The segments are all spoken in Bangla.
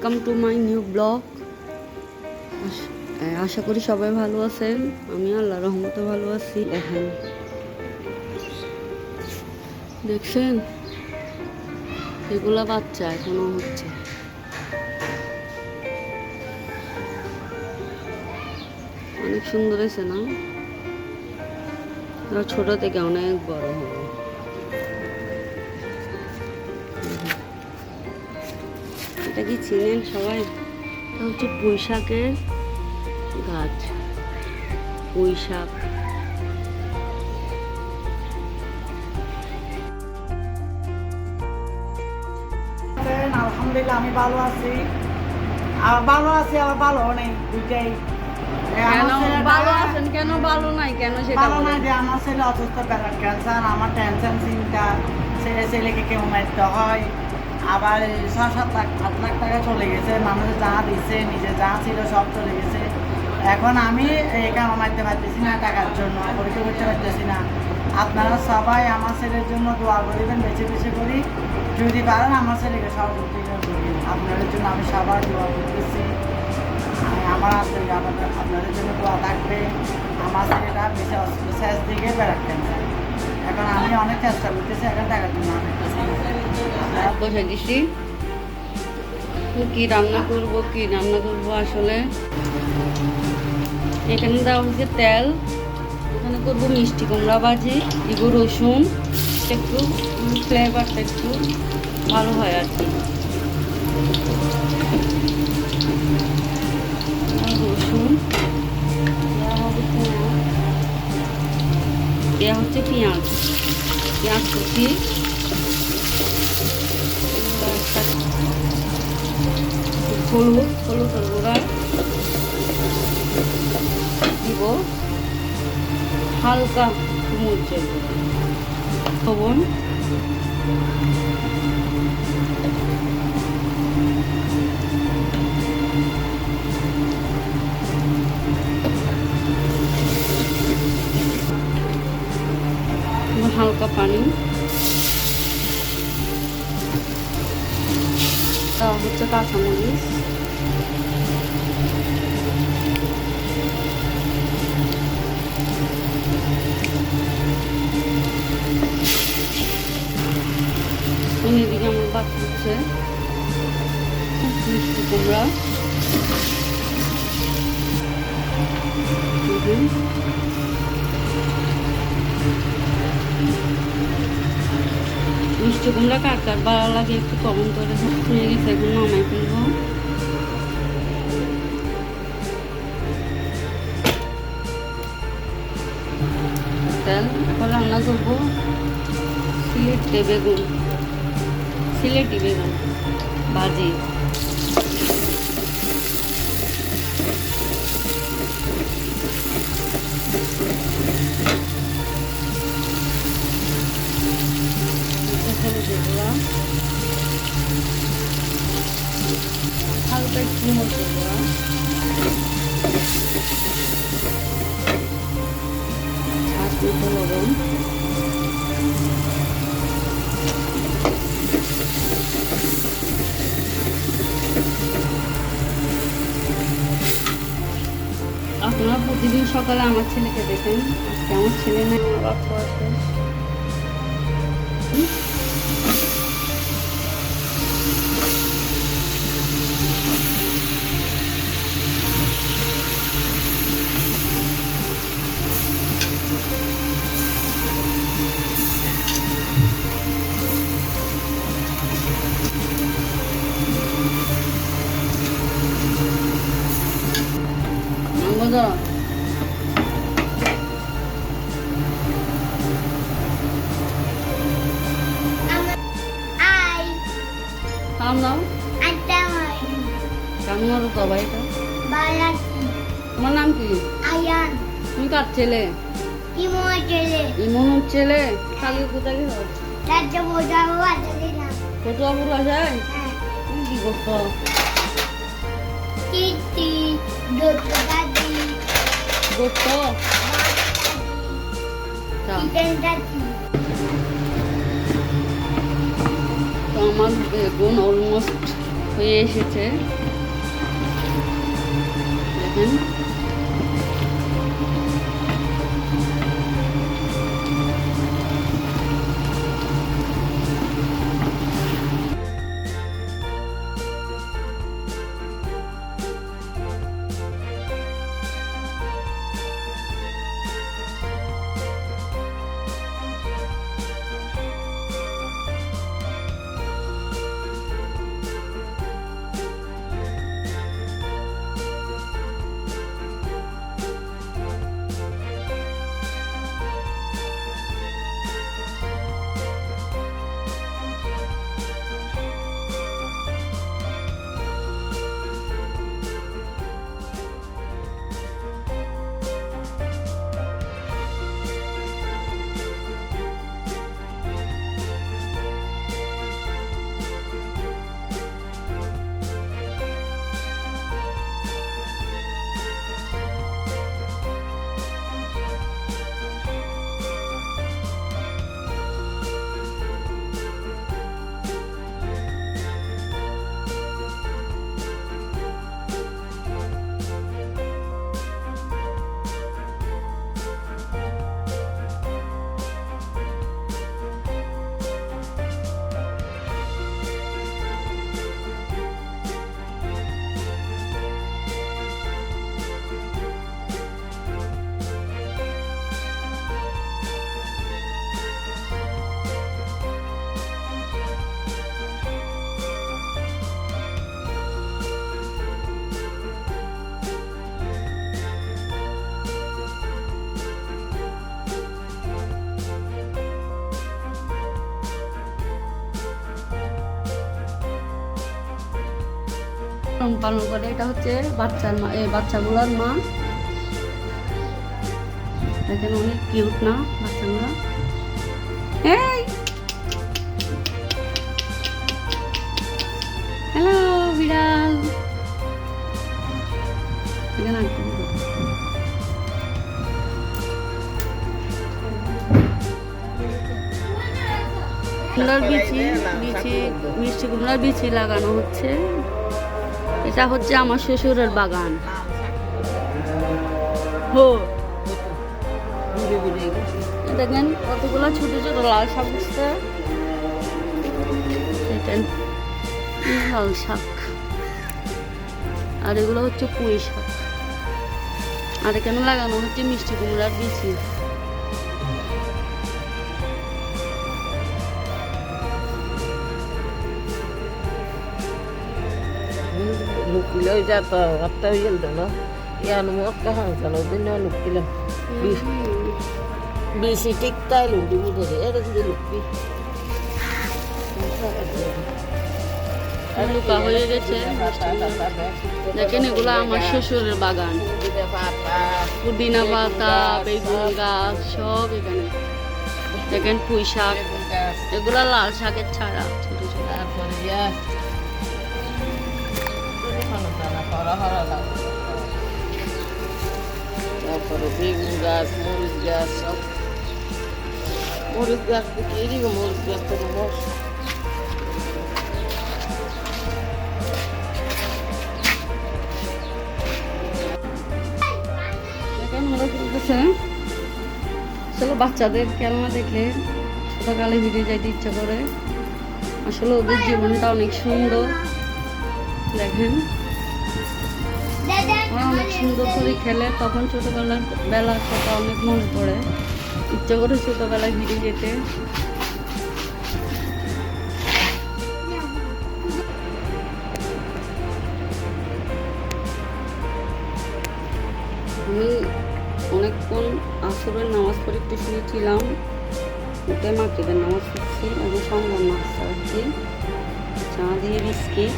Welcome to my new blog. আশা করি সবাই ভালো আছেন। আমি আল্লাহর রহমতে ভালো আছি। দেখছেন এগুলা বাচ্চা এখনো হচ্ছে। অনেক সুন্দর হয়েছে না? ছোট থেকে অনেক বড় হবে। এটা কি চিনেন সবাই? এটা হচ্ছে পুঁই শাকের গাছ। পুঁই শাক আলহামদুলিল্লাহ আমি ভালো আছি। আবার ভালো নেই, দুইটাই। ভালো আছেন কেন? ভালো নাই কেন? সেটা ভালো নাই যে আমার ছেলে অসুস্থ, ব্লাড ক্যান্সার, আমার টেনশন চিন্তা, ছেলেকে কেমন মারতে হয়। আবার 6-7 লাখ 8 লাখ টাকা চলে গেছে, মানুষের যা দিচ্ছে, নিজে যা ছিল সব চলে গেছে। এখন আমি এখানে মারতে পারতেছি না, টাকার জন্য পরীক্ষা করতে পারতেছি না। আপনারা সবাই আমার ছেলের জন্য দোয়া করিবেন, বেছে বেছে করি। যদি পারেন আমার ছেলেকে সহযোগিতা করবেন। আপনাদের জন্য আমি সবার দোয়া করতেছি। আমার আপনাদের জন্য দোয়া থাকবে। আমার ছেলেটা বেশি অসুস্থ, শেষ দিকে ব্লাড ক্যান্সার। এখন আমি অনেক চেষ্টা করতেছি, এখন টাকার জন্য বসে দিছি। কি রান্না করব আসলে এখানে দেওয়া হয়েছে তেল। এখানে করবো মিষ্টি কুমড়া ভাজি, দিব রসুন, একটু ফ্লেভারটা একটু ভালো হয় আর কি। রসুন দেওয়া হচ্ছে পেঁয়াজ কুচি, হলুদ গুঁড়া দিব, হালকা মরিচের লবণ, হালকা পানি, দেওয়া হচ্ছে কাঁচামরিচ, এদিকে আমার বাদ হচ্ছে মিষ্টি কুমড়া, মিষ্টি কুমড়া কার কার ভালো লাগে একটু কমেন্ট করে নিয়ে গেছে। এখন নামাই ফেলবো। তেল এখন রান্না করবো সিলেটি বেগুন ভাজি। হালকা একটু মরিচের গুঁড়া, আর একটু লবণ, আপনারা প্রতিদিন সকালে আমার ছেলেকে দেখেন। আজকে আমার ছেলে নেই, আমার বাচ্চা আছে। কেমন আরো তো ভাই, তোমার নাম কি? আয়ান। তুমি কার ছেলে? ইমনের ছেলে। ইমনের ছেলে? কালকে কোথায় গেল? রাজ্য বোঝাবো বাজা দিলাম। ফটুয়াপুর বাসায়? হ্যাঁ। তুমি কি করছো? টিটি দোতো দাদি করছো? চিকেন দাদি। তো আমার বেগুন অলমোস্ট হয়ে এসেছে দেখেন। পালন করে, এটা হচ্ছে বাচ্চার মা, এই বাচ্চাগুলোর মা। দেখেন অনেক কিউট না বাচ্চাগুলো। এই হ্যালো বিড়াল, এখানে কুমড়ার বিচি মিষ্টি কুমড়ার বিচি লাগানো হচ্ছে। এটা হচ্ছে আমার শ্বশুরের বাগান। দেখেন কতগুলো ছোট ছোট লাল শাক উঠছে। দেখেন লাল শাক, আর এগুলো হচ্ছে পুঁই শাক। আর এখানে লাগানো হচ্ছে মিষ্টি কুমড়ার বিচি। Lukila jata atta yelda na ya no akka hansa no dinna lukila bisi tikta lundi mudore era de lukki লুকা হয়ে গেছে। দেখেন এগুলো আমার শ্বশুরের বাগান। পুদিনা পাতা, বেগুন গাছ সব এখানে। দেখেন পুঁই শাক, এগুলো লাল শাকের ছাড়া ছোট ছোট। তারপরে বেগুন গাছ, মরিচ গাছ, সব মরিচ গাছ থেকে এদিকে মরিচ গাছ থেকে বস দেখেন ওরা বলতেছে আসলে বাচ্চাদের খেলনা দেখলে ছোটকালে ভিডিও যাইতে ইচ্ছা করে। আসলে ওদের জীবনটা অনেক সুন্দর। দেখেন ওরা অনেক সুন্দর করে খেলে, তখন ছোটবেলার কথা অনেক মনে পড়ে। ইচ্ছা করে ছোটবেলায় ভিডিও যেতে। আমি অনেকক্ষণ আসরের নামাজ পড়ে একটু শুয়েছিলাম, উঠে মাকে নামাজ পড়ছি। এবং সঙ্গে নাস্তা হচ্ছি, চা দিয়ে বিস্কিট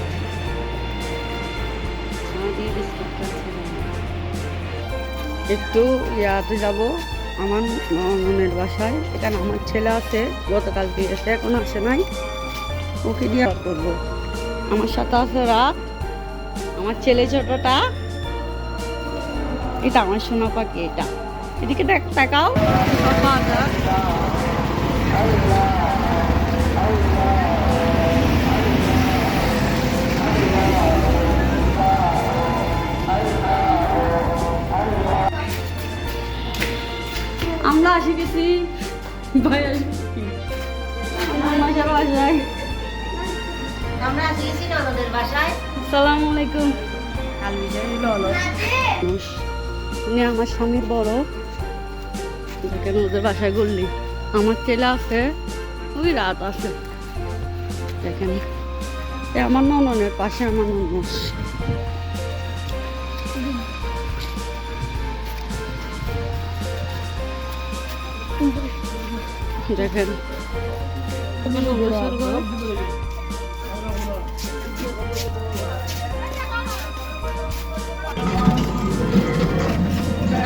একটু ইয়াতে যাব আমার বোনের বাসায়। এখানে আমার ছেলে আছে, গতকাল দিয়েছে, এখন আসে নাই। ওকে দিয়ে করবো। আমার সাথে আছে রাত, আমার ছেলে ছোটটা, এটা আমার সোনা পাখি। এটা এদিকে তাকাও। আমরা আসি গেছি ভাই আসি আমার মাসার বাসায়। আমরা আসি গেছি ননদের বাসায়। আসসালামু আলাইকুম। কাল বিজয় হলো উনি আমার স্বামীর বড়, দেখেন ওদের বাসায় গড়লি। আমার ছেলে আছে, ওই রাত আছে, দেখেন এ আমার নননের পাশে আমার ননস। দেখেন গোসল ঘর।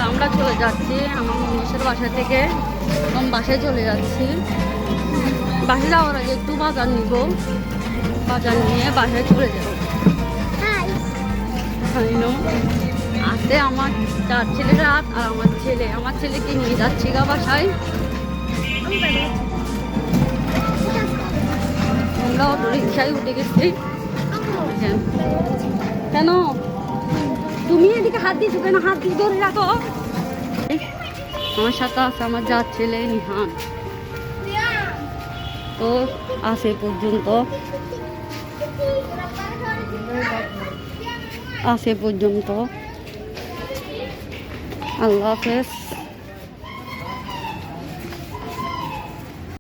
আমরা চলে যাচ্ছি আমার মনীষের বাসা থেকে, আমি বাসায় চলে যাচ্ছি। বাসায় যাওয়ার আগে একটু বাজার নিব, বাজার নিয়ে বাসায় চলে যাব। আছে আমার 4 ছেলে রাত আর আমার ছেলেকে নিয়ে যাচ্ছি গা বাসায়। আমরা অটো রিক্সায় উঠে গেছি। কেন তুমি এদিকে হাত দিয়েছো কেন? হাত দিয়ে ধরে রাখো। আমার সাথে আছে আমার যার ছেলে নিহান। তো আসে পর্যন্ত আল্লাহ হাফেজ।